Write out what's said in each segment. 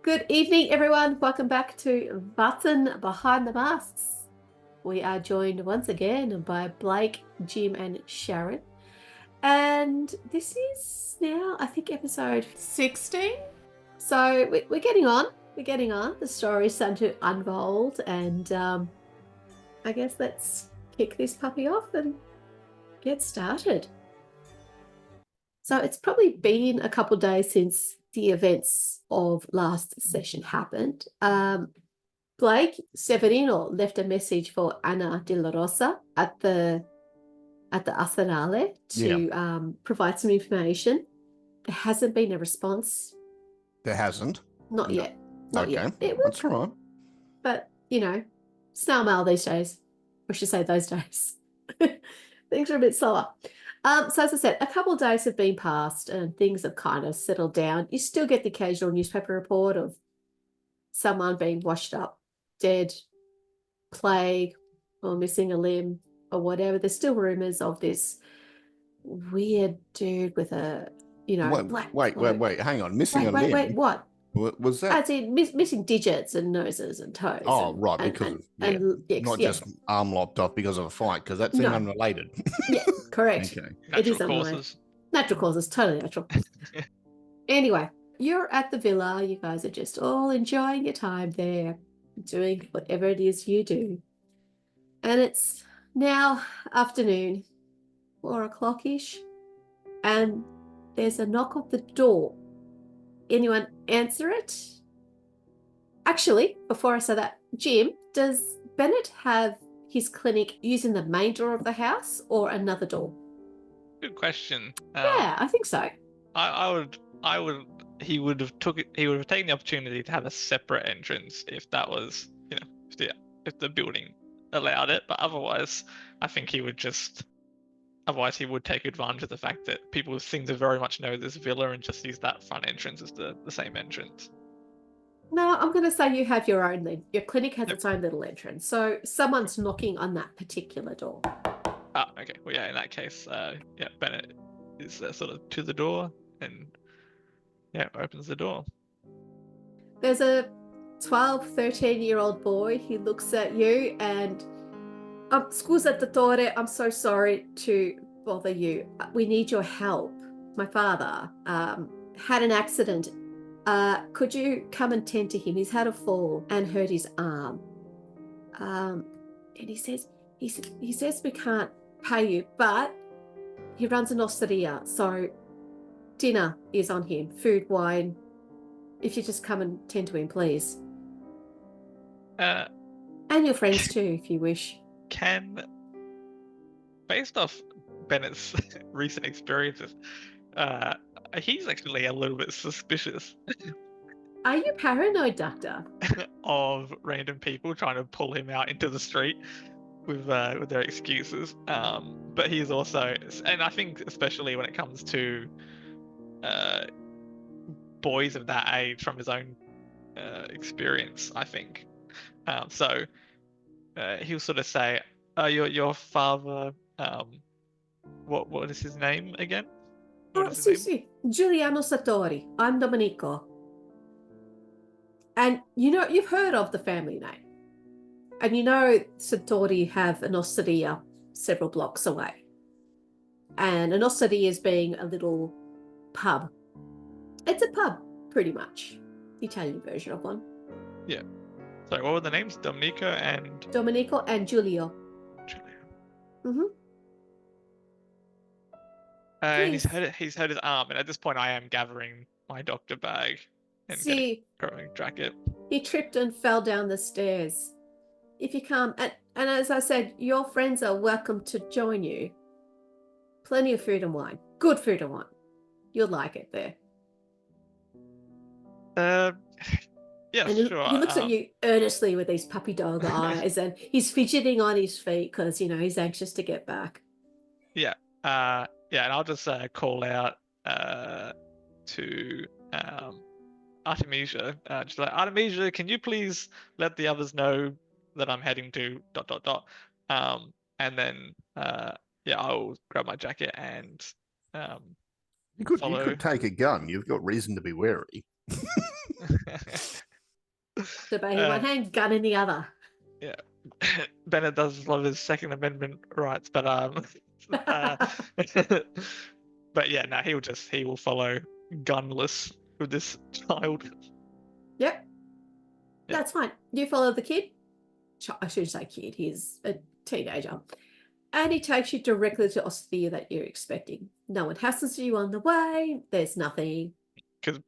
Good evening, everyone. Welcome back to Vaesen Behind the Masks. We are joined once again by Blake, Jim, and Sharon. And this is now, I think, episode 16. So we're getting on. We're getting on. The story's starting to unfold. And I guess let's kick this puppy off and get started. So it's probably been a couple of days since the events of last session happened. Blake Severino left a message for Anna De La Rosa at the Arsenale to provide some information. There hasn't been a response. There hasn't? Not yet. Not yet. It will. That's all right. But, snail mail these days. I should say those days. Things are a bit slower. So as I said, a couple of days have been passed and things have kind of settled down. You still get the occasional newspaper report of someone being washed up, dead, plague, or missing a limb, or whatever. There's still rumors of this weird dude with a, black Wait, hang on. Missing a limb? Wait, what? Was that? As in missing digits and noses and toes. Oh, right, not just arm lopped off because of a fight, because that's unrelated. Yeah, correct. Okay. It is unrelated. Natural causes, totally natural. Anyway, you're at the villa. You guys are just all enjoying your time there, doing whatever it is you do. And it's now afternoon, 4 o'clock-ish, and there's a knock on the door. Anyone answer it? Actually, before I say that, Jim, does Bennett have his clinic using the main door of the house or another door? Good question. Yeah, I think so. He would have taken the opportunity to have a separate entrance if that was, if the building allowed it. But otherwise, I think he would take advantage of the fact that people seem to very much know this villa and just use that front entrance as the same entrance. No, I'm going to say you have your own then. Your clinic has its own little entrance. So someone's knocking on that particular door. Ah, okay. Well, yeah, in that case, Bennett is sort of to the door and, opens the door. There's a 12, 13-year-old boy. He looks at you and... Scusa, dottore, I'm so sorry to bother you. We need your help. My father had an accident. Could you come and tend to him? He's had a fall and hurt his arm. And he says we can't pay you, but he runs an osteria, so dinner is on him, food, wine. If you just come and tend to him, please. And your friends too, if you wish. Based off Bennett's recent experiences, he's actually a little bit suspicious. Are you paranoid, Doctor? Of random people trying to pull him out into the street with their excuses. But he's also, and I think especially when it comes to boys of that age from his own experience, I think. So he'll sort of say, your father, what is his name again? Sì. Giuliano Sartori. I'm Domenico. And you've heard of the family name. And Sartori have an osteria several blocks away. And an osteria is being a little pub. It's a pub, pretty much. Italian version of one. Yeah. So what were the names? Domenico and Giulio. Mm-hmm. And he's hurt his arm, and at this point I am gathering my doctor bag and growing jacket. He tripped and fell down the stairs. If you come, and as I said, your friends are welcome to join you. Plenty of food and wine. Good food and wine. You'll like it there. Yeah, and sure. He looks at you earnestly with these puppy dog eyes, and he's fidgeting on his feet because he's anxious to get back. Yeah, and I'll just call out to Artemisia. Just like, Artemisia, can you please let the others know that I'm heading to ... And then I'll grab my jacket and you could take a gun. You've got reason to be wary. Debate in one hand, gun in the other. Yeah. Bennett does love his Second Amendment rights, but but yeah, no, he will follow gunless with this child. Yep. That's fine. You follow the kid. I should say kid. He's a teenager. And he takes you directly to Ostia that you're expecting. No one hassles you on the way. There's nothing.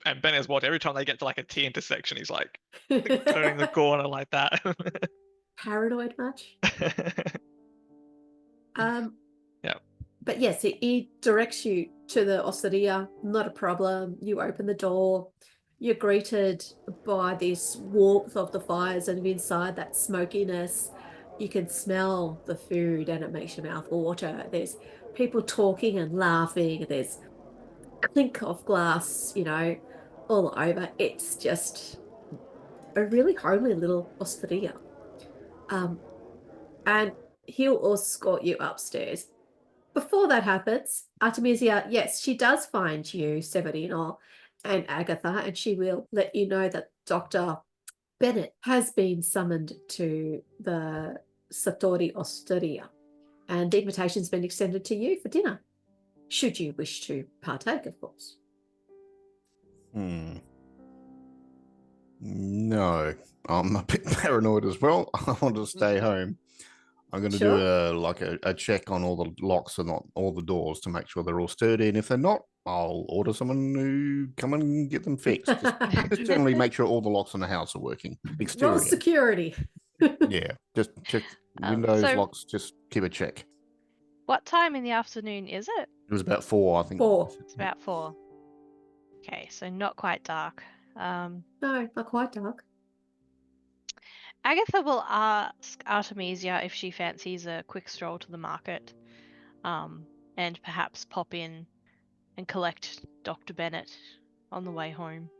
And Bennett's what every time they get to like a T intersection, he's like turning the corner like that. Paranoid much? Yeah. But yes, he directs you to the osteria. Not a problem. You open the door. You're greeted by this warmth of the fires, and inside that smokiness, you can smell the food and it makes your mouth water. There's people talking and laughing. There's clink of glass, all over. It's just a really homely little osteria. And he'll escort you upstairs. Before that happens, Artemisia, yes, she does find you, Severino, and Agatha, and she will let you know that Dr. Bennett has been summoned to the Satori Osteria, and the invitation's been extended to you for dinner, should you wish to partake, of course. No, I'm a bit paranoid as well. I want to stay home. I'm going to do a check on all the locks and all the doors to make sure they're all sturdy. And if they're not, I'll order someone to come and get them fixed. Just generally make sure all the locks in the house are working. Exterior. Roll security. Yeah, just check windows, locks, just keep a check. What time in the afternoon is it? It was about 4, I think. 4. It's about 4. Okay, so not quite dark. No, not quite dark. Agatha will ask Artemisia if she fancies a quick stroll to the market, and perhaps pop in and collect Dr. Bennett on the way home.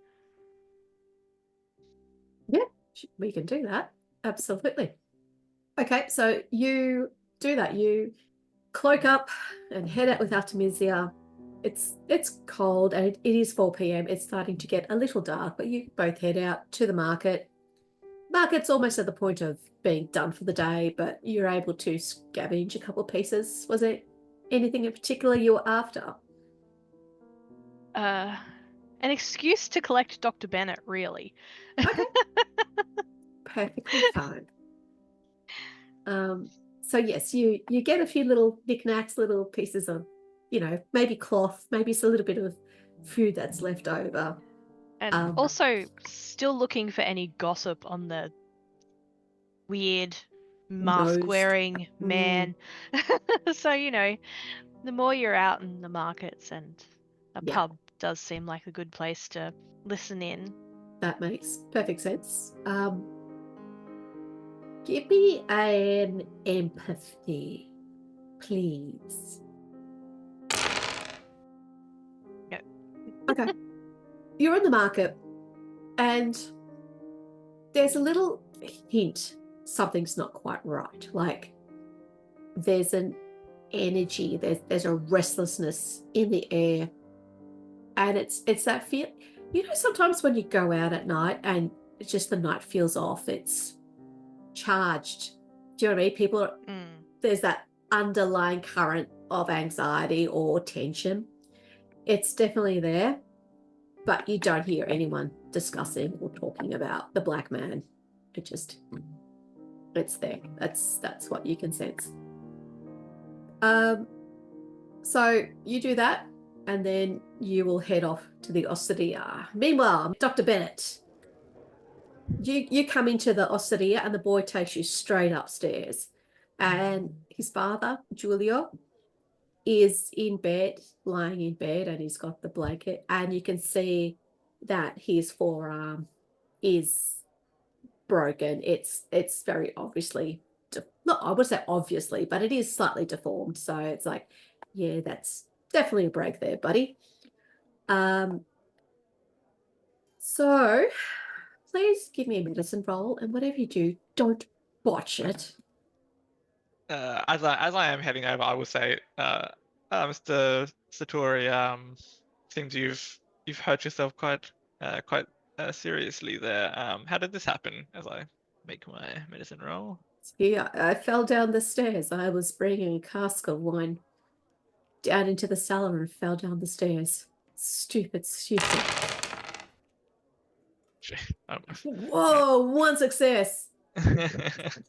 Yeah, we can do that. Absolutely. Okay, so you do that. You cloak up and head out with Artemisia. It's cold and it is 4 p.m. It's starting to get a little dark, but you both head out to the market. Market's almost at the point of being done for the day, but you're able to scavenge a couple of pieces. Was it anything in particular you were after? An excuse to collect Dr. Bennett, really. Okay. Perfectly fine. So yes, you get a few little knickknacks, little pieces of, maybe cloth, maybe it's a little bit of food that's left over. And also still looking for any gossip on the weird mask-wearing man. So, the more you're out in the markets, and a pub does seem like a good place to listen in. That makes perfect sense. Give me an empathy, please. Yep. Okay. You're in the market and there's a little hint something's not quite right. Like there's an energy, there's a restlessness in the air. And it's that feel, sometimes when you go out at night and it's just the night feels off, it's charged. Do you know what I mean? People are, there's that underlying current of anxiety or tension. It's definitely there. But you don't hear anyone discussing or talking about the black man. It's there. That's what you can sense. So you do that, and then you will head off to the osteria. Meanwhile, Dr. Bennett, you come into the osteria, and the boy takes you straight upstairs. And his father, Giulio, is in bed, lying in bed, and he's got the blanket, and you can see that his forearm is broken. It's very obviously, not I would say obviously, but it is slightly deformed. So it's like, yeah, that's definitely a break there, buddy. So please give me a medicine roll, and whatever you do, don't botch it. As I am heading over, I will say, Mr. Satori, seems you've hurt yourself quite seriously there. How did this happen as I make my medicine roll? Yeah, I fell down the stairs. I was bringing a cask of wine down into the cellar and fell down the stairs. Stupid. Whoa, one success.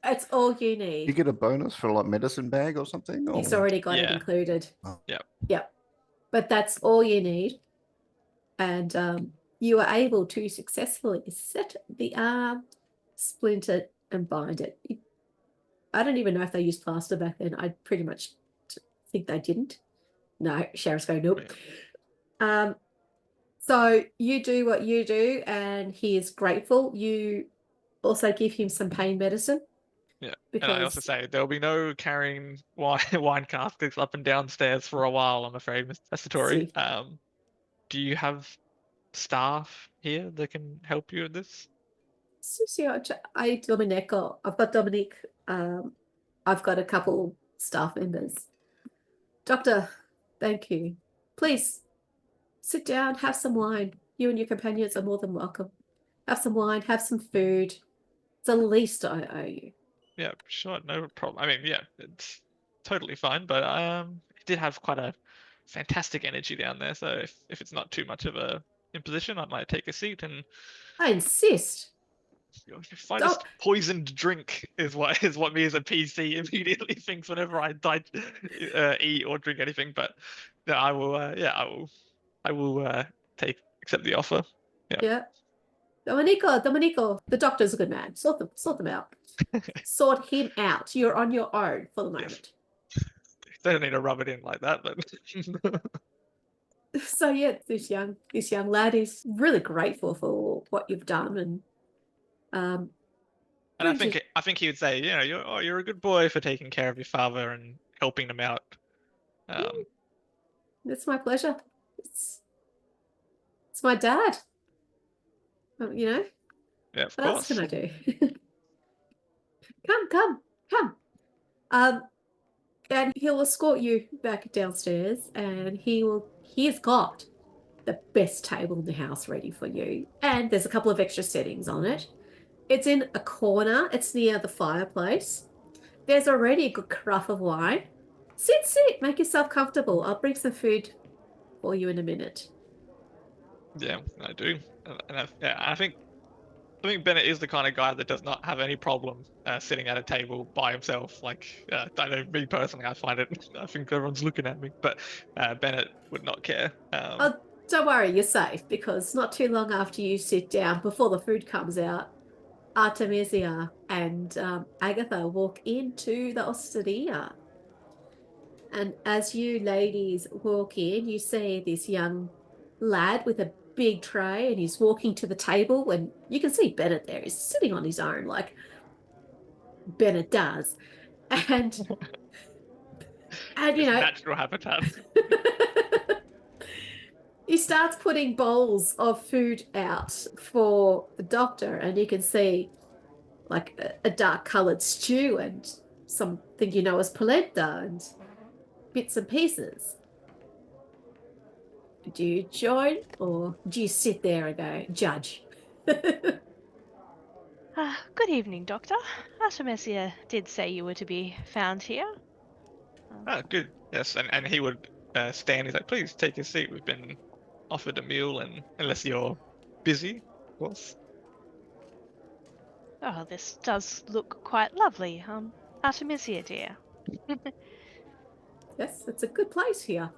That's all you You need. get a bonus for like medicine bag or something? He's Or... already got it Yeah. included. Oh. Yep. But that's all you need. And you are able to successfully set the arm, splint it, and bind it. I don't even know if they used plaster back then. I pretty much think they didn't. No, Sheriff's going, nope. So you do what you do, and he is grateful. You also give him some pain medicine. Yeah. Because... And I also say there'll be no carrying wine casks up and downstairs for a while, I'm afraid, Mr. Tori. Do you have staff here that can help you with this? Domenico. I've got Dominic. I've got a couple staff members. Doctor, thank you. Please sit down, have some wine. You and your companions are more than welcome. Have some wine, have some food. It's the least I owe you. Yeah, sure, no problem. I mean, yeah, it's totally fine, but it did have quite a fantastic energy down there, so if it's not too much of a imposition, I might take a seat and... I insist. Your finest poisoned drink is what me as a PC immediately thinks whenever I eat or drink anything. But no, I will accept the offer. Yeah. Domenico, the doctor's a good man. Sort them out. Sort him out. You're on your own for the moment. Don't need to rub it in like that, but so yeah, this young lad is really grateful for what you've done, and I think he would say, you know, you're a good boy for taking care of your father and helping him out. It's my pleasure. It's my dad. You know. Yeah, of what course. else can I do? Come. And he'll escort you back downstairs, and he's got the best table in the house ready for you. And there's a couple of extra settings on it. It's in a corner. It's near the fireplace. There's already a good carafe of wine. Sit. Make yourself comfortable. I'll bring some food for you in a minute. Yeah, I do. And I think Bennett is the kind of guy that does not have any problem sitting at a table by himself. Like, I know me personally, I think everyone's looking at me, but Bennett would not care. Don't worry, you're safe, because not too long after you sit down, before the food comes out, Artemisia and Agatha walk into the osteria. And as you ladies walk in, you see this young lad with a big tray, and he's walking to the table, and you can see Bennett there. He's sitting on his own like Bennett does. And you know, natural habitat. He starts putting bowls of food out for the doctor, and you can see like a dark-coloured stew and something you know as polenta and bits and pieces. Do you join, or do you sit there and go, judge? Good evening, Doctor. Artemisia did say you were to be found here. Good. Yes, and he would stand. He's like, please take your seat. We've been offered a meal, and unless you're busy, of course. Oh, this does look quite lovely. Artemisia, dear. Yes, it's a good place here.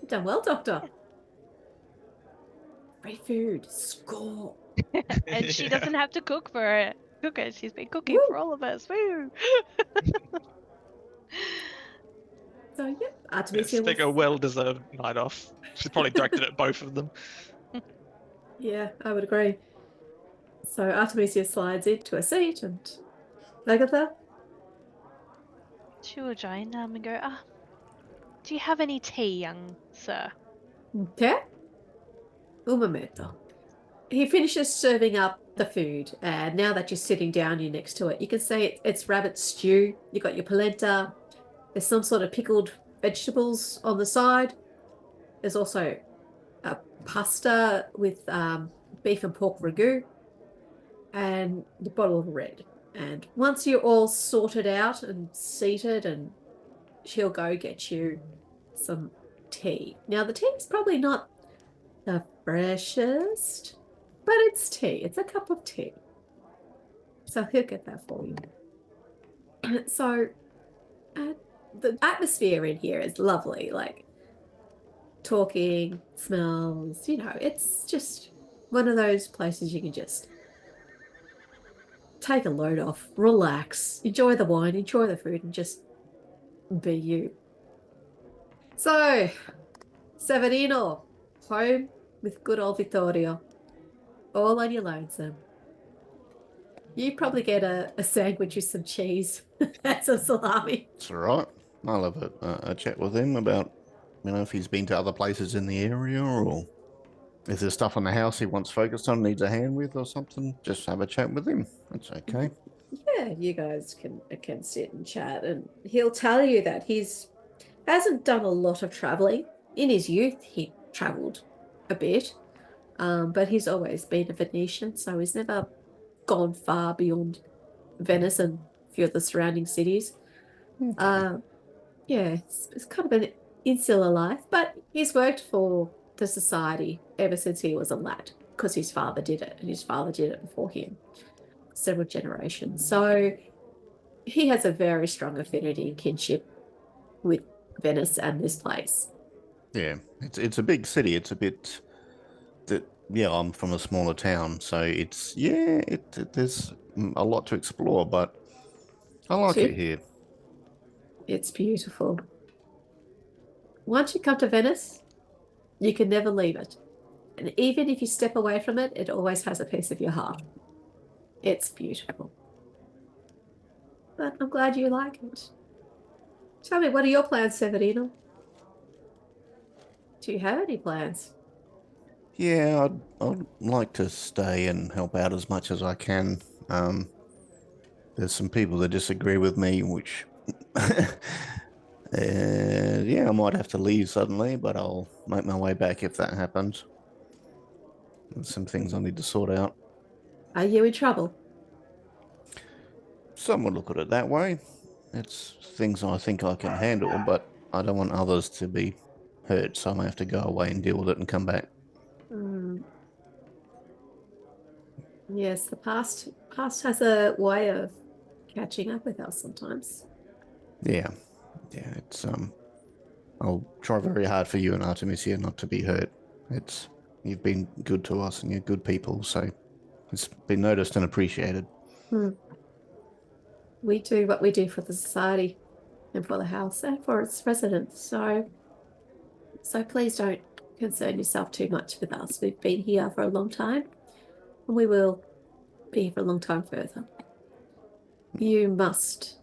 You've done well, Doctor. Great food. Score. And she doesn't have to cook it. She's been cooking for all of us. Woo! So yeah, Artemisia take a well-deserved night off. She's probably directed at both of them. Yeah, I would agree. So Artemisia slides into a seat, and Agatha? She will join and go, do you have any tea, young sir? Okay. Un momento. He finishes serving up the food, and now that you're sitting down, you're next to it. You can see it's rabbit stew. You got your polenta. There's some sort of pickled vegetables on the side. There's also a pasta with beef and pork ragu, and the bottle of red. And once you're all sorted out and seated, and she'll go get you some tea. Now, the tea is probably not the freshest, but it's tea. It's a cup of tea. So he'll get that for you. So the atmosphere in here is lovely, like talking, smells, it's just one of those places you can just take a load off, relax, enjoy the wine, enjoy the food, and just be you. So, Severino, home with good old Vittorio, all on your lonesome. You probably get a sandwich with some cheese and some salami. It's all right. I'll have a chat with him about, if he's been to other places in the area, or if there's stuff on the house he wants focused on, needs a hand with or something. Just have a chat with him. That's okay. Yeah, you guys can sit and chat, and he'll tell you that hasn't done a lot of traveling. In his youth, he traveled a bit, but he's always been a Venetian, so he's never gone far beyond Venice and a few of the surrounding cities. Okay. Yeah, it's kind of an insular life, but he's worked for the society ever since he was a lad, because his father did it, and his father did it before him, several generations. So he has a very strong affinity and kinship with Venice and this place. Yeah, it's a big city. It's a bit that. Yeah, I'm from a smaller town, so there's a lot to explore, but I like it here. It's beautiful. Once you come to Venice, you can never leave it. And even if you step away from it, it always has a piece of your heart. It's beautiful. But I'm glad you like it. Tell me, what are your plans, Severino? Do you have any plans? Yeah, I'd like to stay and help out as much as I can. There's some people that disagree with me, which, yeah, I might have to leave suddenly, but I'll make my way back if that happens. There's some things I need to sort out. Are you in trouble? Some would look at it that way. It's things I think I can handle, but I don't want others to be hurt, so I may have to go away and deal with it and come back. Yes, the past has a way of catching up with us sometimes. Yeah, it's I'll try very hard for you and Artemisia not to be hurt. You've been good to us and you're good people, so it's been noticed and appreciated. We do what we do for the society and for the house and for its residents. So please don't concern yourself too much with us. We've been here for a long time, and we will be here for a long time further. You must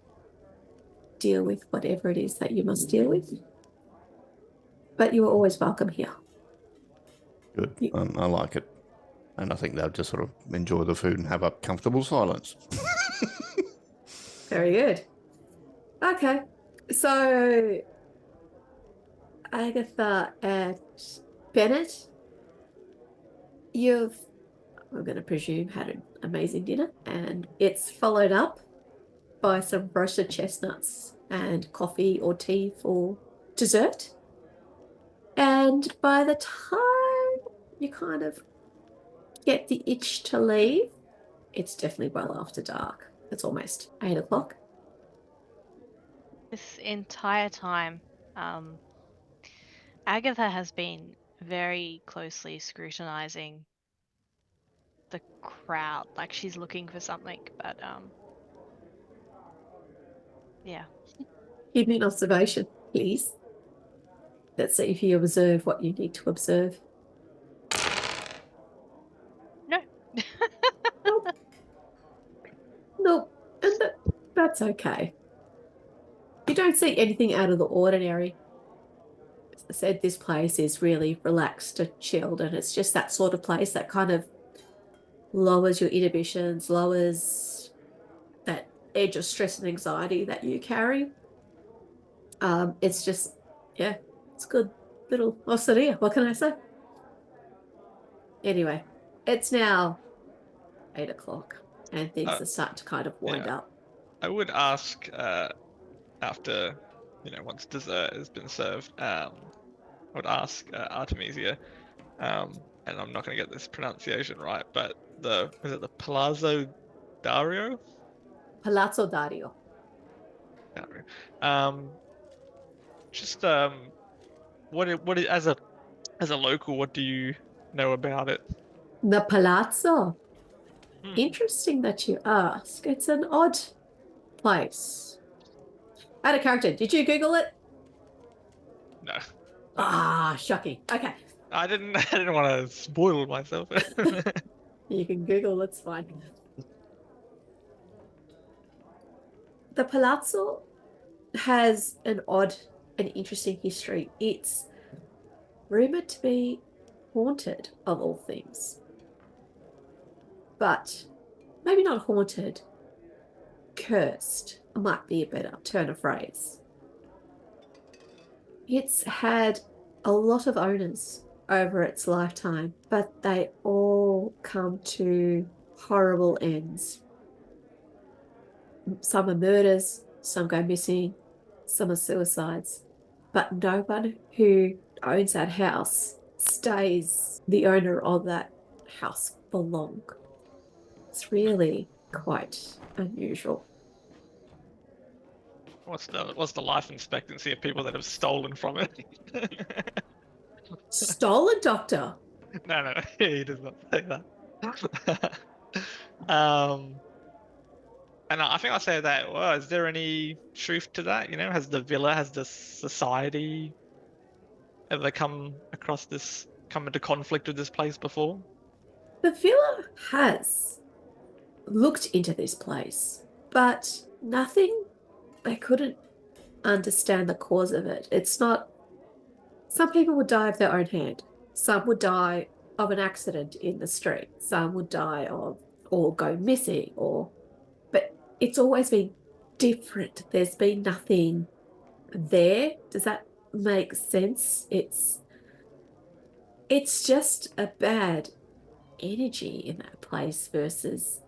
deal with whatever it is that you must deal with, but you are always welcome here. Good. I like it. And I think they'll just sort of enjoy the food and have a comfortable silence. Very good. Okay. So, Agatha and Bennett, I'm going to presume, had an amazing dinner, and it's followed up by some roasted chestnuts and coffee or tea for dessert. And by the time you kind of get the itch to leave, it's definitely well after dark. It's almost 8 o'clock. This entire time, Agatha has been very closely scrutinizing the crowd, like she's looking for something, but yeah. Give me an observation, please. Let's see if you observe what you need to observe. No. Nope. And that's okay. You don't see anything out of the ordinary. As I said, this place is really relaxed and chilled, and it's just that sort of place that kind of lowers your inhibitions, lowers that edge of stress and anxiety that you carry. It's just, yeah, it's good little osteria. What can I say? Anyway, It's now 8 o'clock, and things are starting to kind of wind yeah. up. I would ask after, once dessert has been served, I would ask Artemisia, and I'm not going to get this pronunciation right, but is it the Palazzo Dario? Palazzo Dario. Dario. Just what as a local, what do you know about it? The Palazzo. Hmm. Interesting that you ask. It's an odd place. Add a character. Did you Google it? No. Ah, shocking. Okay. I didn't want to spoil myself. You can Google, it's fine. The Palazzo has an odd and interesting history. It's rumored to be haunted, of all things. But maybe not haunted, cursed might be a better turn of phrase. It's had a lot of owners over its lifetime, but they all come to horrible ends. Some are murders, some go missing, some are suicides, but no one who owns that house stays the owner of that house for long. It's really quite unusual. What's the life expectancy of people that have stolen from it? Stolen, Doctor. No, he does not say that. And I think I say that. Well, is there any truth to that? Has the society ever come into conflict with this place before? The villa has looked into this place, but nothing. I couldn't understand the cause of it. It's not. Some people would die of their own hand. Some would die of an accident in the street. Some would die of or go missing but it's always been different. There's been nothing there. Does that make sense? It's just a bad energy in that place versus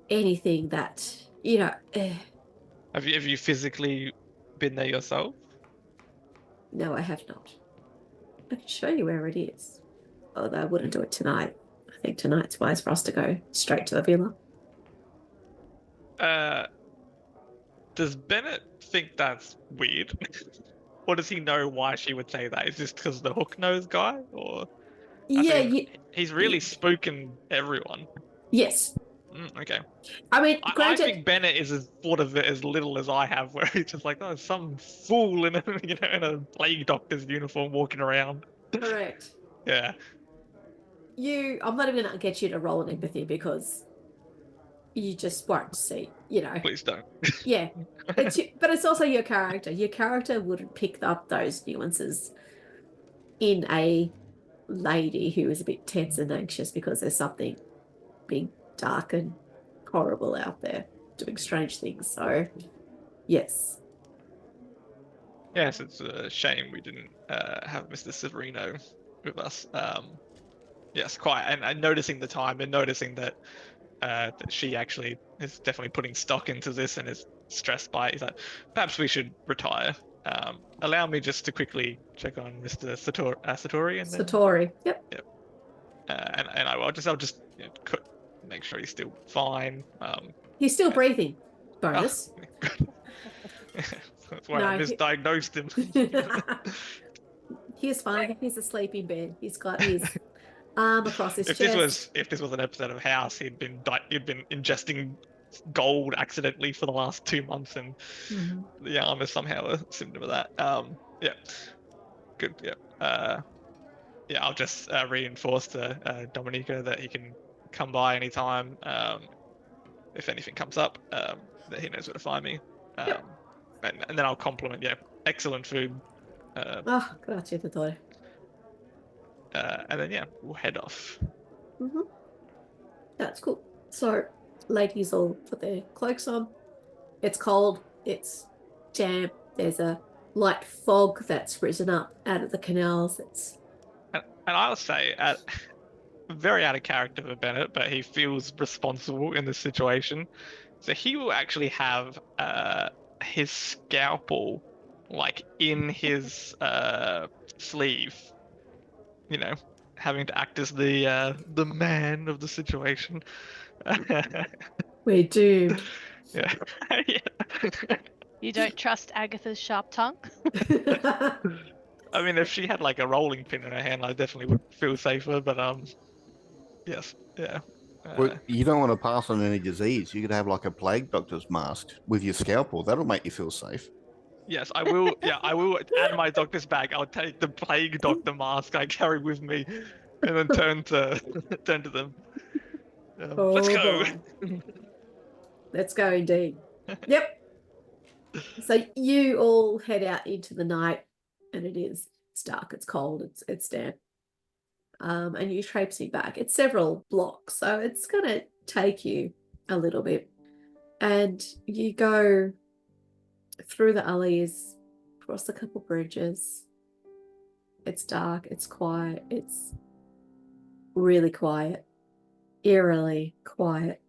anything that, Have you physically been there yourself? No, I have not. I can show you where it is. Although I wouldn't do it tonight. I think tonight's wise for us to go straight to the villa. Does Bennett think that's weird? Or does he know why she would say that? Is this because the hook nose guy? Or Yeah, he's really spooking everyone. Yes. Okay. I mean, I think Bennett is as thought of it as little as I have, where he's just like, oh, some fool in a plague doctor's uniform walking around. Correct. Yeah. I'm not even going to get you to roll an empathy because you just won't see, Please don't. Yeah. But it's also your character. Your character wouldn't pick up those nuances in a lady who is a bit tense and anxious because there's something big, dark, and horrible out there doing strange things. So, yes. Yes, it's a shame we didn't have Mr. Severino with us. Yes, quite. And noticing the time and noticing that she actually is definitely putting stock into this and is stressed by it. He's like, perhaps we should retire. Allow me just to quickly check on Mr. Satori and then... Satori. Yep. And I'll just make sure he's still fine. He's still breathing. Bonus. That's why I misdiagnosed him. He's fine. He's asleep in bed. He's got his arm across his chest. If this was an episode of House, he'd been ingesting gold accidentally for the last 2 months, and the arm is somehow a symptom of that. Yeah, good. Yeah, yeah. I'll just reinforce to Dominica that he can come by anytime if anything comes up. That he knows where to find me. And then I'll compliment. Yeah, excellent food. Grazie, Dottore. And then we'll head off. That's cool. So, ladies all put their cloaks on. It's cold. It's damp. There's a light fog that's risen up out of the canals. And I'll say, very out of character for Bennett, but he feels responsible in this situation. So he will actually have his scalpel like in his sleeve, you know, having to act as the man of the situation. We're doomed. Yeah. Yeah. You don't trust Agatha's sharp tongue? I mean, if she had like a rolling pin in her hand, I definitely would feel safer. But yes, yeah. Well, you don't want to pass on any disease. You could have like a plague doctor's mask with your scalpel. That'll make you feel safe. Yes, I will. Yeah, I will add my doctor's bag. I'll take the plague doctor mask I carry with me, and then turn to them. Let's go. Boy. Let's go indeed. Yep. So you all head out into the night, and it's dark, it's cold, it's damp. And you traipsing back. It's several blocks, so it's gonna take you a little bit. And you go through the alleys, across a couple bridges. It's dark, it's quiet, it's really quiet, eerily quiet.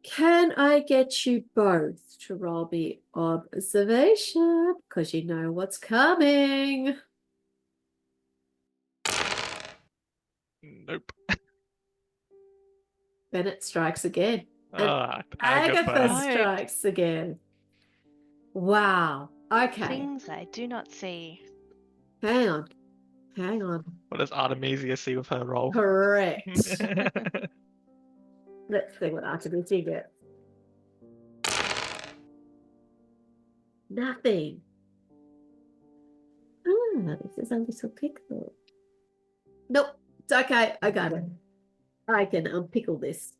Can I get you both to roll me observation? Because you know what's coming. Nope. Bennett strikes again. And Agatha. Agatha strikes again. Wow. Okay. Things I do not see. Hang on. Hang on. What does Artemisia see with her roll? Correct. Let's see what Artemisia gets. Nothing. Ah, this is a little pickle. Nope. It's okay. I got it. I can unpickle this.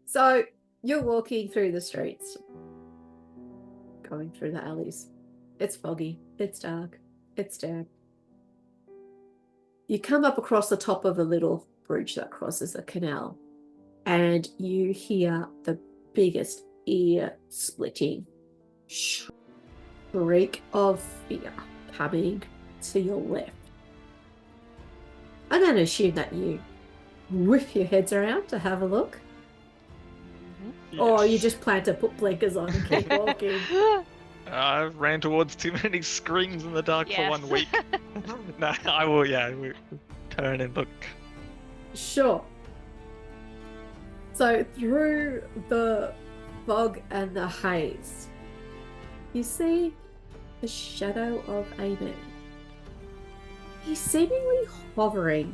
So you're walking through the streets, going through the alleys. It's foggy. It's dark. It's damp. You come up across the top of a little bridge that crosses a canal, and you hear the biggest ear-splitting shriek of fear coming to your left. I'm going to assume that you whip your heads around to have a look. Or you just plan to put blinkers on and keep walking. I ran towards too many screams in the dark for 1 week. No, I will, turn and look. Sure. So through the fog and the haze, you see the shadow of a man. He's seemingly hovering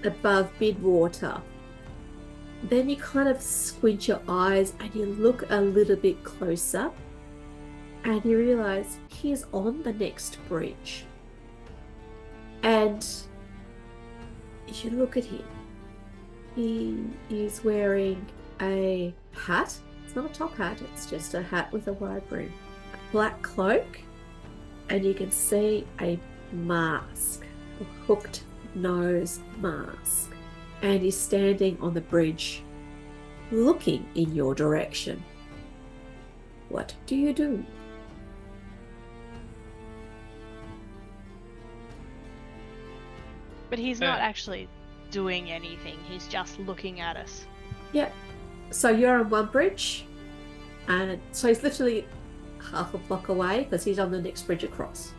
above mid-water. Then you kind of squint your eyes and you look a little bit closer and you realize he is on the next bridge. And you look at him. He is wearing a hat. It's not a top hat, it's just a hat with a wide brim. A black cloak, and you can see a mask, a hooked nose mask. And he's standing on the bridge, looking in your direction. What do you do? But he's not actually doing anything. He's just looking at us. Yeah. So you're on one bridge, and so he's literally half a block away because he's on the next bridge across.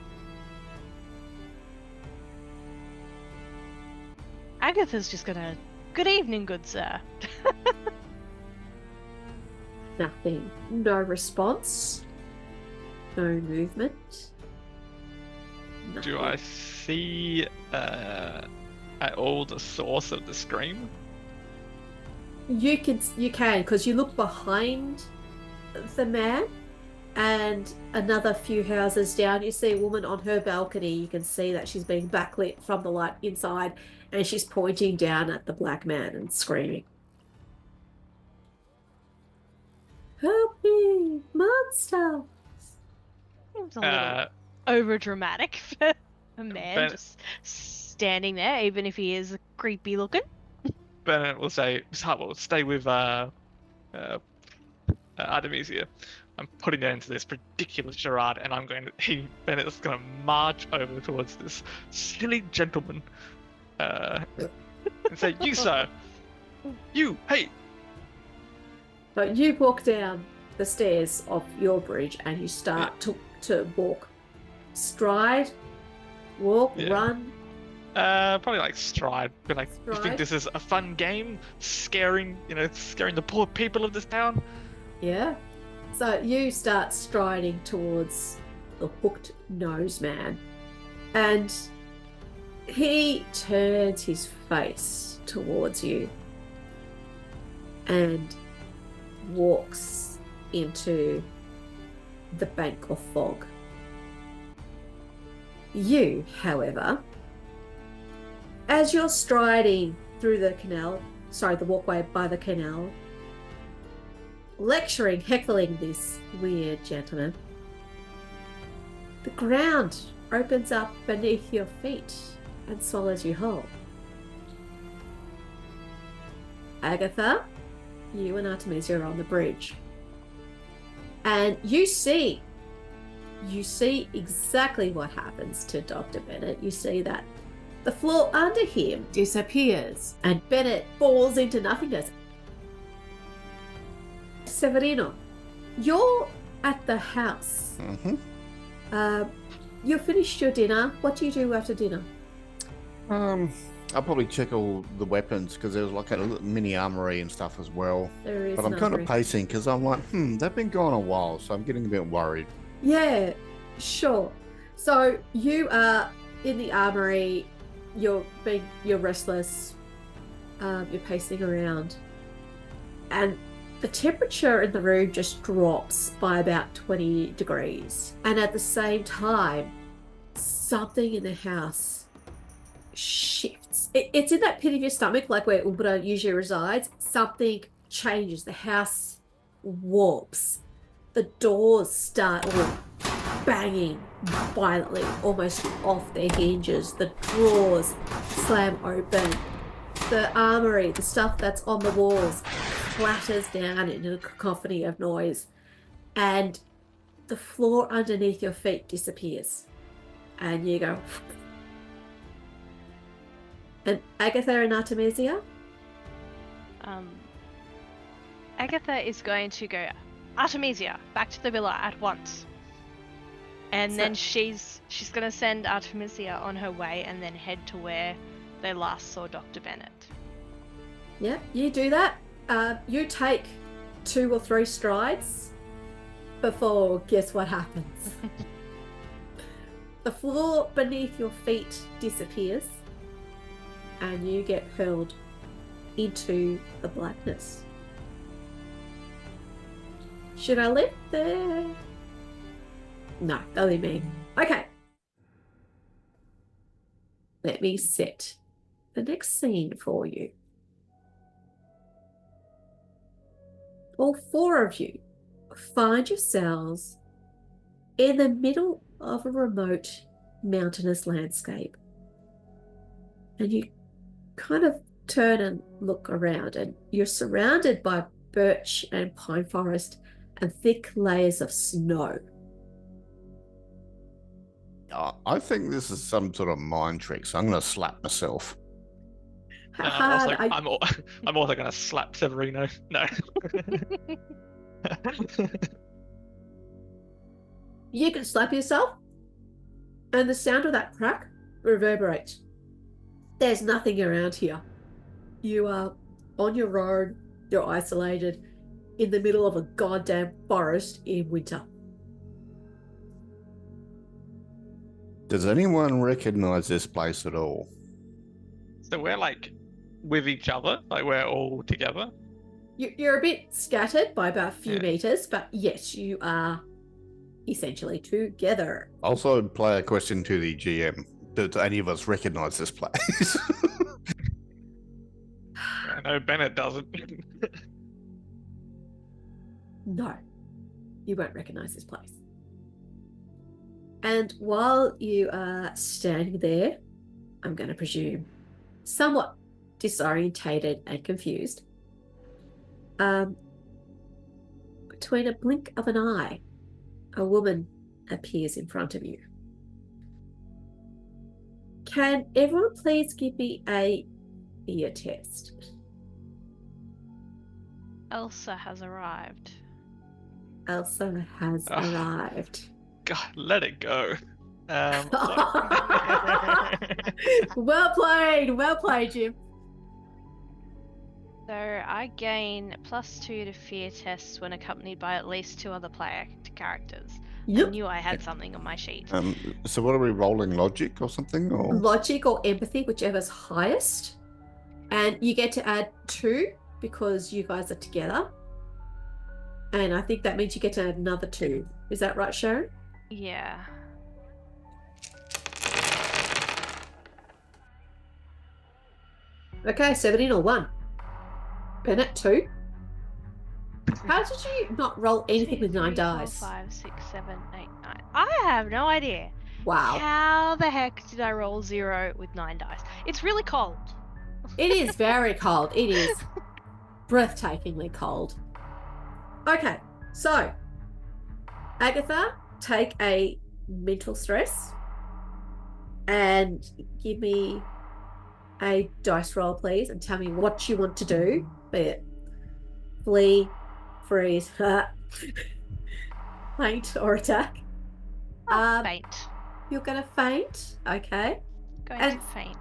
Agatha's just gonna, good evening, good sir. Nothing. No response. No movement. Do Nothing. I see at all the source of the scream? You can because you look behind the man, and another few houses down you see a woman on her balcony. You can see that she's being backlit from the light inside, and she's pointing down at the black man and screaming, "Help me, monster!" Seems a little over dramatic for a man just standing there, even if he is creepy looking. Bennett will say, "Well, stay with Artemisia. I'm putting it into this ridiculous charade, and Bennett's going to march over towards this silly gentleman, and say, "You sir, you, hey." But you walk down the stairs of your bridge and you start to walk. Stride, walk, run. Probably like stride. Be like, Stride? "You think this is a fun game? Scaring the poor people of this town?" Yeah. So you start striding towards the hooked nose man, and he turns his face towards you and walks into the bank of fog. You, however, as you're striding through the walkway by the canal, lecturing, heckling this weird gentleman, the ground opens up beneath your feet and swallows you whole. Agatha, you and Artemisia are on the bridge, and you see exactly what happens to Dr. Bennett. You see that the floor under him disappears and Bennett falls into nothingness. Severino, you're at the house. Mm-hmm. You finished your dinner. What do you do after dinner? I'll probably check all the weapons because there was like a little mini armory and stuff as well. There is. But I'm kind of pacing because I'm like, they've been gone a while, so I'm getting a bit worried. Yeah, sure. So you are in the armory. You're restless. You're pacing around, and the temperature in the room just drops by about 20 degrees. And at the same time, something in the house shifts. It's in that pit of your stomach, like where Umbra usually resides. Something changes. The house warps. The doors start banging violently, almost off their hinges. The drawers slam open. The armory, the stuff that's on the walls, clatters down in a cacophony of noise, and the floor underneath your feet disappears. And you go. And Agatha and Artemisia? Agatha is going to go, "Artemisia, back to the villa at once." And then she's going to send Artemisia on her way and then head to where they last saw Dr. Bennett. Yeah, you do that. You take 2 or 3 strides before, guess what happens? The floor beneath your feet disappears and you get hurled into the blackness. Should I live there? No, that'll be me. Okay. Let me set the next scene for you. All 4 of you find yourselves in the middle of a remote mountainous landscape. And you kind of turn and look around, and you're surrounded by birch and pine forest and thick layers of snow. I think this is some sort of mind trick, so I'm going to slap myself. I'm also going to slap Severino. No. You can slap yourself, and the sound of that crack reverberates. There's nothing around here. You are on your own, you're isolated, in the middle of a goddamn forest in winter. Does anyone recognize this place at all? So we're like with each other, like we're all together. You're a bit scattered by about a few meters, but yes, you are essentially together. Also, play a question to the GM. Does any of us recognize this place? I know Bennett doesn't. No, you won't recognize this place. And while you are standing there, I'm going to presume somewhat disorientated and confused, between a blink of an eye, a woman appears in front of you. Can everyone please give me a ear test? Elsa has arrived. Elsa has arrived. God, let it go. Well played, Jim. So I gain +2 to fear tests when accompanied by at least 2 other player characters. Yep. I knew I had something on my sheet. So what are we rolling? Logic or something? Or Logic or empathy, whichever's highest. And you get to add 2 because you guys are together. And I think that means you get to add another 2. Is that right, Sharon? Yeah. Okay, 17 or 1. Bennett, 2. How did you not roll anything 2, with 9 3, 4, dice? 5, 6, 7, 8, 9. I have no idea. Wow. How the heck did I roll 0 with 9 dice? It's really cold. It is very cold. It is breathtakingly cold. Okay, so Agatha, take a mental stress and give me a dice roll, please, and tell me what you want to do. Be it flee, freeze, faint, or attack. Faint. You're going to faint, okay? Going to faint.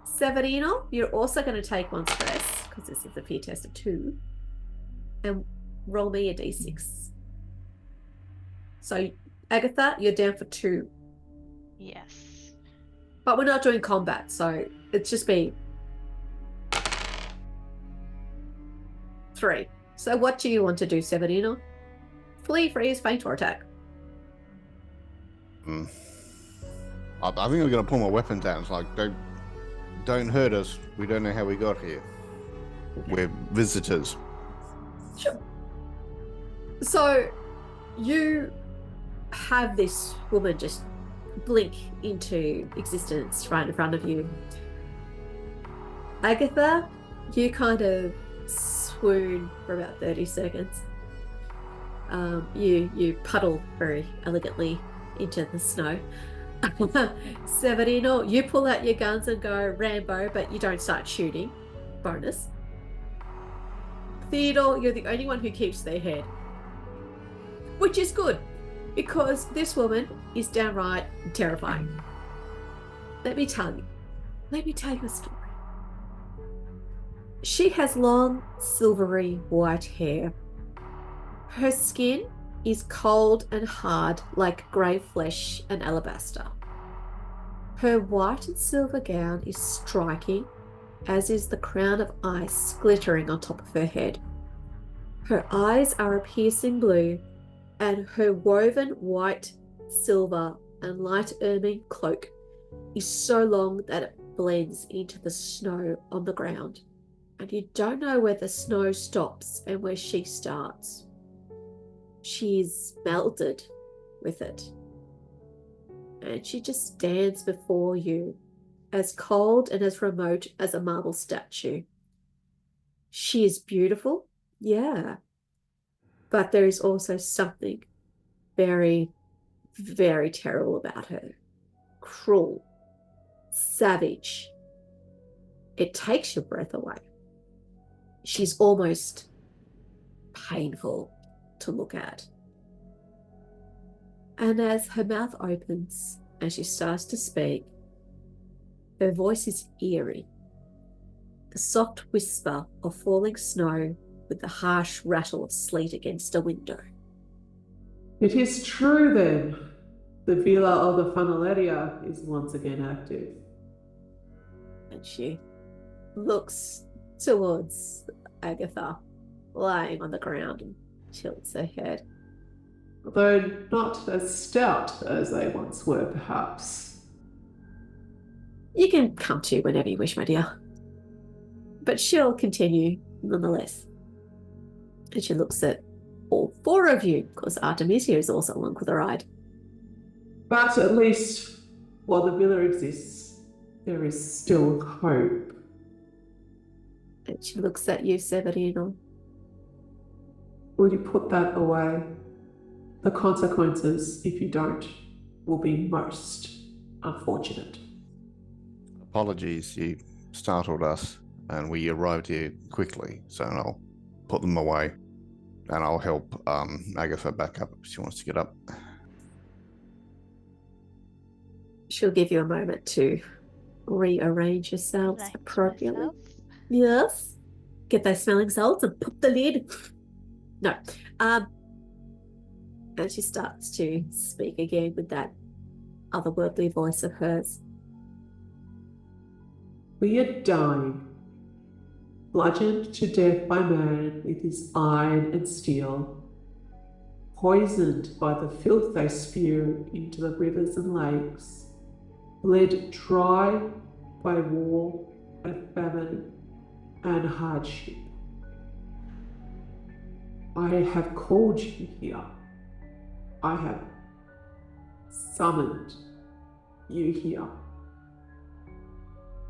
Severino, you're also going to take 1 stress because this is a fear test of 2, and roll me a d6. So, Agatha, you're down for 2. Yes. But we're not doing combat, so it's just me. 3. So what do you want to do, Severino? Flee, freeze, faint, or attack? I think I'm going to pull my weapons out. It's like, don't hurt us. We don't know how we got here. We're visitors. Sure. So you have this woman just blink into existence right in front of you. Agatha, you kind of swoon for about 30 seconds. You puddle very elegantly into the snow. Severino, you pull out your guns and go Rambo, but you don't start shooting. Bonus. Theodore, you're the only one who keeps their head. Which is good, because this woman is downright terrifying. Let me tell you a story. She has long, silvery white hair. Her skin is cold and hard like grey flesh and alabaster. Her white and silver gown is striking, as is the crown of ice glittering on top of her head. Her eyes are a piercing blue, and her woven white, silver, and light ermine cloak is so long that it blends into the snow on the ground, and you don't know where the snow stops and where she starts. She is melted with it, and she just stands before you, as cold and as remote as a marble statue. She is beautiful, yeah, but there is also something very, very terrible about her. Cruel, savage. It takes your breath away. She's almost painful to look at. And as her mouth opens and she starts to speak, her voice is eerie. The soft whisper of falling snow with the harsh rattle of sleet against a window. It is true then. The villa of the Fanelaria is once again active. And she looks towards Agatha, lying on the ground, and tilts her head. Though not as stout as they once were, perhaps. You can come to whenever you wish, my dear. But she'll continue nonetheless. And she looks at all 4 of you, because Artemisia is also along for the ride. But at least while the villa exists, there is still hope. And she looks at you, Severino. Will you put that away? The consequences, if you don't, will be most unfortunate. Apologies, you startled us, and we arrived here quickly, so I'll put them away, and I'll help Agatha back up if she wants to get up. She'll give you a moment to rearrange yourselves Collect appropriately. myself. Yes. Get those smelling salts and pop the lid. No. And she starts to speak again with that otherworldly voice of hers. We are dying, bludgeoned to death by man with his iron and steel, poisoned by the filth they spew into the rivers and lakes, bled dry by war and famine and hardship. I have called you here. I have summoned you here.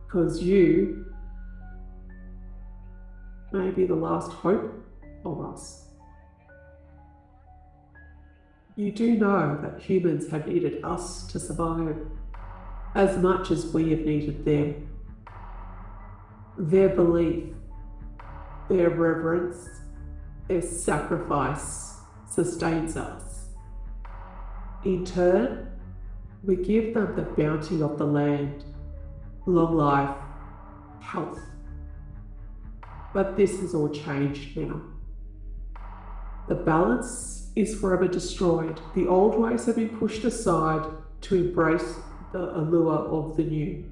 Because you may be the last hope of us. You do know that humans have needed us to survive as much as we have needed them. Their belief, their reverence, their sacrifice sustains us. In turn, we give them the bounty of the land, long life, health. But this has all changed now. The balance is forever destroyed. The old ways have been pushed aside to embrace the allure of the new.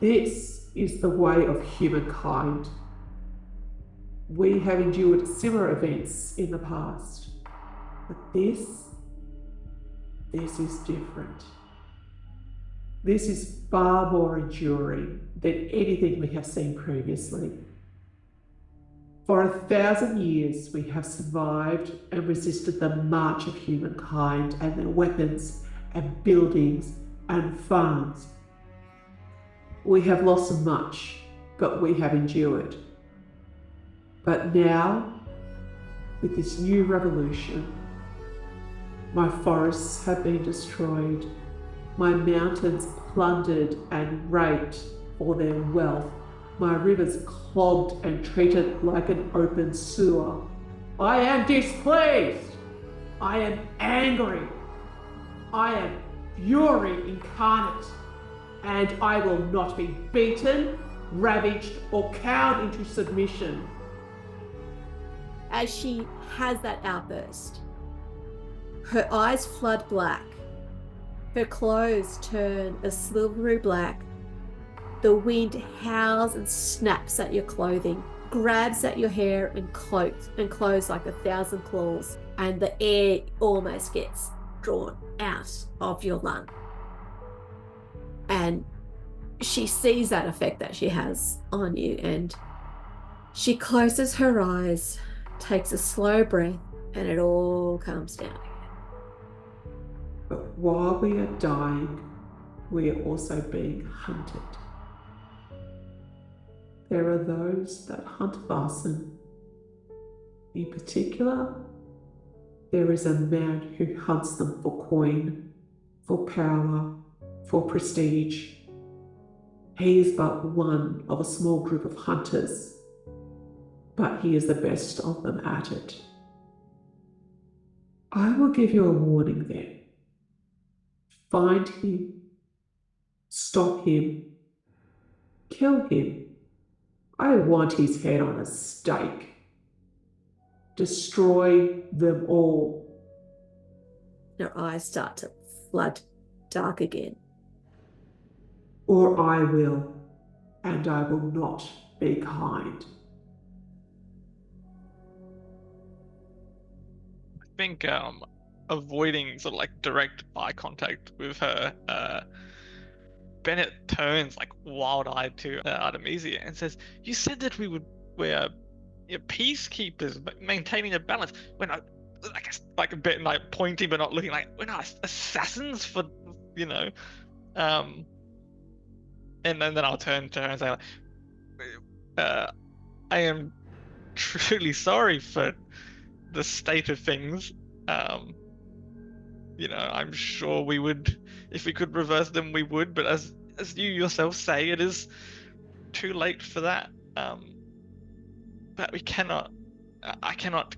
This is the way of humankind. We have endured similar events in the past, but this is different. This is far more enduring than anything we have seen previously. For 1,000 years, we have survived and resisted the march of humankind and their weapons and buildings and farms. We have lost much, but we have endured. But now, with this new revolution, my forests have been destroyed, my mountains plundered and raped for their wealth, my rivers clogged and treated like an open sewer. I am displeased. I am angry. I am fury incarnate, and I will not be beaten, ravaged, or cowed into submission. As she has that outburst, her eyes flood black. Her clothes turn a silvery black. The wind howls and snaps at your clothing, grabs at your hair and close like 1,000 claws, and the air almost gets drawn out of your lung. And she sees that effect that she has on you, and she closes her eyes, takes a slow breath, and it all comes down again. But while we are dying, we are also being hunted. There are those that hunt Vaesen. In particular, there is a man who hunts them for coin, for power, for prestige. He is but one of a small group of hunters, but he is the best of them at it. I will give you a warning then. Find him, stop him, kill him. I want his head on a stake. Destroy them all. Her eyes start to flood dark again. Or I will, and I will not be kind. I think avoiding sort of like direct eye contact with her, Bennett turns like wild-eyed to Artemisia and says, "You said that we're peacekeepers, but maintaining a balance. We're not, I guess, like a bit like pointing but not looking, like we're not assassins for, you know." And then I'll turn to her and say, "I am truly sorry for the state of things. I'm sure we would, if we could reverse them, we would. But as you yourself say, it is too late for that. But we cannot. I cannot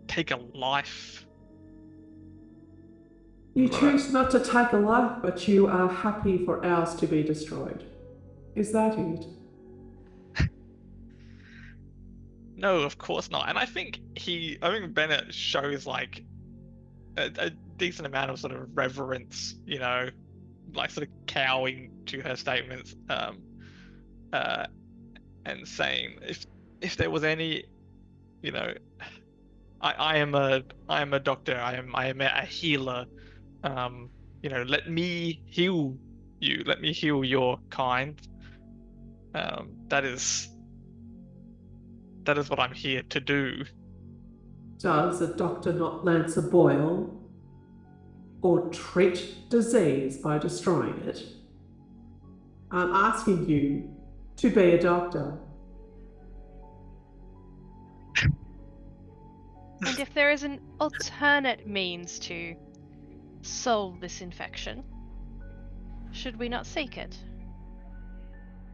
take a life. You choose not to take a life, but you are happy for ours to be destroyed. Is that it? No, of course not. And I think Bennett shows like a decent amount of sort of reverence, like sort of cowing to her statements, and saying if there was any, I am a doctor, I am a healer, let me heal you, let me heal your kind. That is what I'm here to do. Does a doctor not lance a boil or treat disease by destroying it? I'm asking you to be a doctor. And if there is an alternate means to solve this infection, should we not seek it?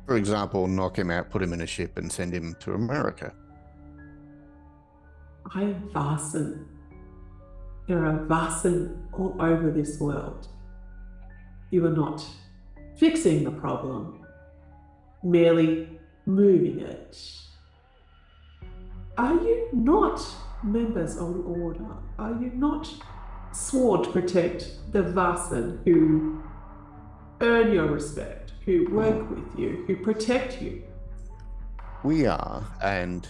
For example, knock him out, put him in a ship, and send him to America. I am Vaesen. There are Vaesen all over this world. You are not fixing the problem, merely moving it. Are you not members of the Order? Are you not sworn to protect the Vaesen who earn your respect, who work with you, who protect you? We are, and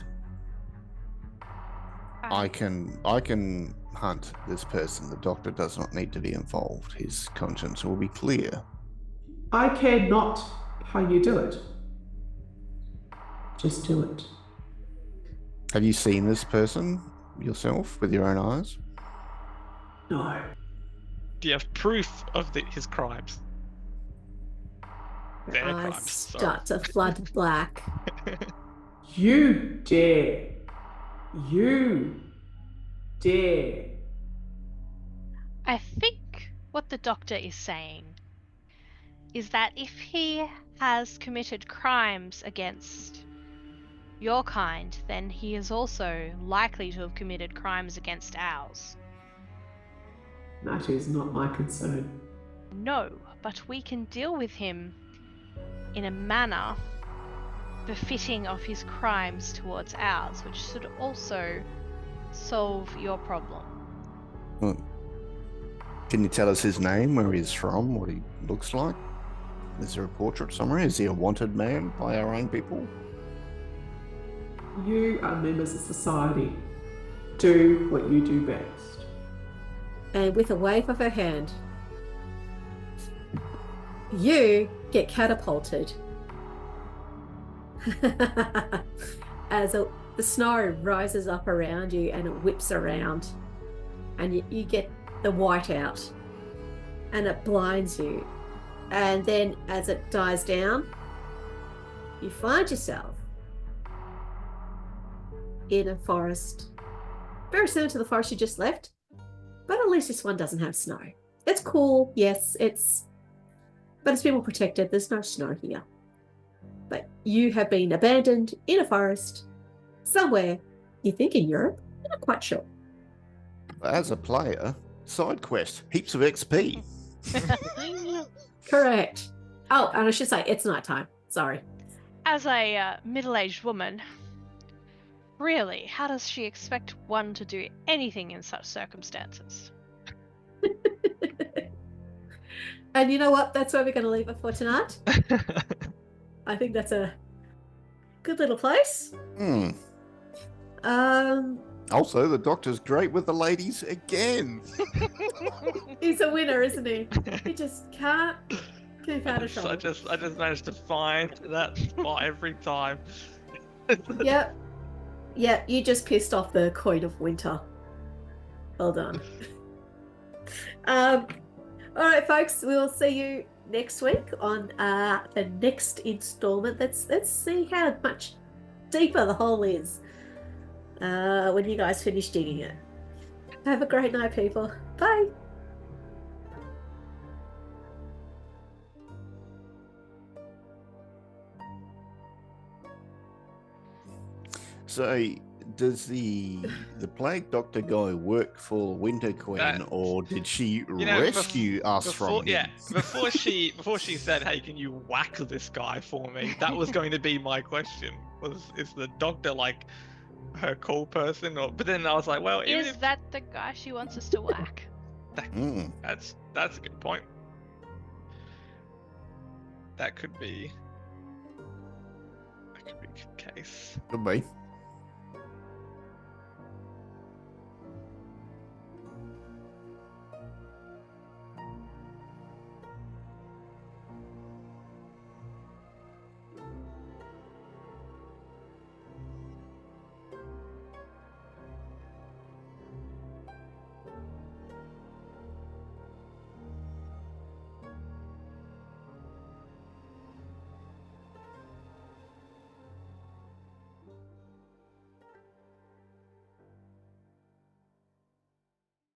I can hunt this person. The doctor does not need to be involved. His conscience will be clear. I care not how you do it. Just do it. Have you seen this person yourself with your own eyes? No. Do you have proof of his crimes? Their Eyes crimes, sorry. start to flood black. You dare. You dare. I think what the doctor is saying is that if he has committed crimes against your kind, then he is also likely to have committed crimes against ours. That is not my concern. No, but we can deal with him in a manner befitting of his crimes towards ours, which should also solve your problem. Well, can you tell us his name, where he's from, what he looks like? Is there a portrait somewhere? Is he a wanted man by our own people? You are members of society. Do what you do best. And with a wave of her hand, you get catapulted as the snow rises up around you and it whips around, and you get the white out and it blinds you. And then as it dies down, you find yourself in a forest very similar to the forest you just left, but at least this one doesn't have snow. It's cool, yes, but it's been more protected. There's no snow here. But you have been abandoned in a forest somewhere, you think in Europe, you're not quite sure. As a player, side quest, heaps of XP. Correct. Oh, and I should say, it's nighttime. Sorry. As a middle-aged woman, really, how does she expect one to do anything in such circumstances? And you know what? That's where we're going to leave it for tonight. I think that's a good little place. Also, the doctor's great with the ladies again. He's a winner, isn't he? He just can't keep out of trouble. I just managed to find that spot every time. Yep. Yeah, you just pissed off the Queen of Winter. Well done. All right, folks, we'll see you next week on the next installment. Let's see how much deeper the hole is. when you guys finish digging it. Have a great night, people. Bye. So, does the plague doctor guy work for Winter Queen, or did she rescue us from him? Before she said, "Hey, can you whack this guy for me?" That was going to be my question. Is the doctor like her call person, or? But then I was like, well, Is that the guy she wants us to whack? That's a good point. That could be the case. Could be.